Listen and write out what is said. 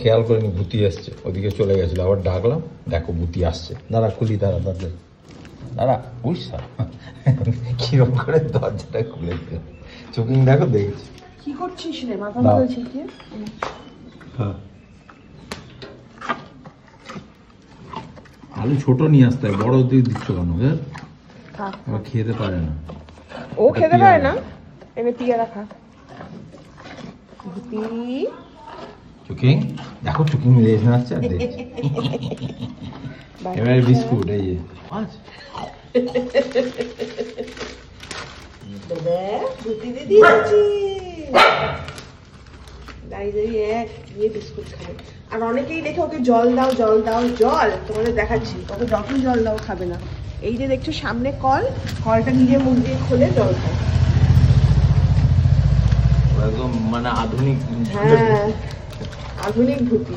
খেয়াল করিনি ভূতি আসছে, ওদিকে চলে গেছিল, আবার ডাকলাম, দেখো ভূতি আসছে। দাঁড়া খুলি, দাঁড়া দাঁড়া দাঁড়া, বুঝছা কিরকম করে দরজাটা খুলে দিল। চোখিং দেখো, দেখছি কি করছিস রে, মাথা মাথা ছিটিয়ে। হ্যাঁ, আলু ছোট নিয়ে আসতে হয়, বড় দিয়ে দিচ্ছ কেন? আবার খেতে পারে না, ও খেতে পারে না, এনে পিয়ারা খা। ভূতি চোখিং দেখো, চোখিং লেজ নাচছে আর দেখছি। এবারে বিস্কুট, এই যে ভূতি দিদি আছে দাঁড়িয়ে এক দিয়ে বিস্কুট খাবে। আর অনেকেই দেখে ওকে জল দাও জল দাও, জল তোমাদের দেখাচ্ছি, ওকে যখন জল দাও খাবে না। এই যে দেখছো সামনে কল, কলটা নিজে মুখ দিয়ে খুলে জল খায়। একদম মানে আধুনিক, হ্যাঁ আধুনিক ভূতি।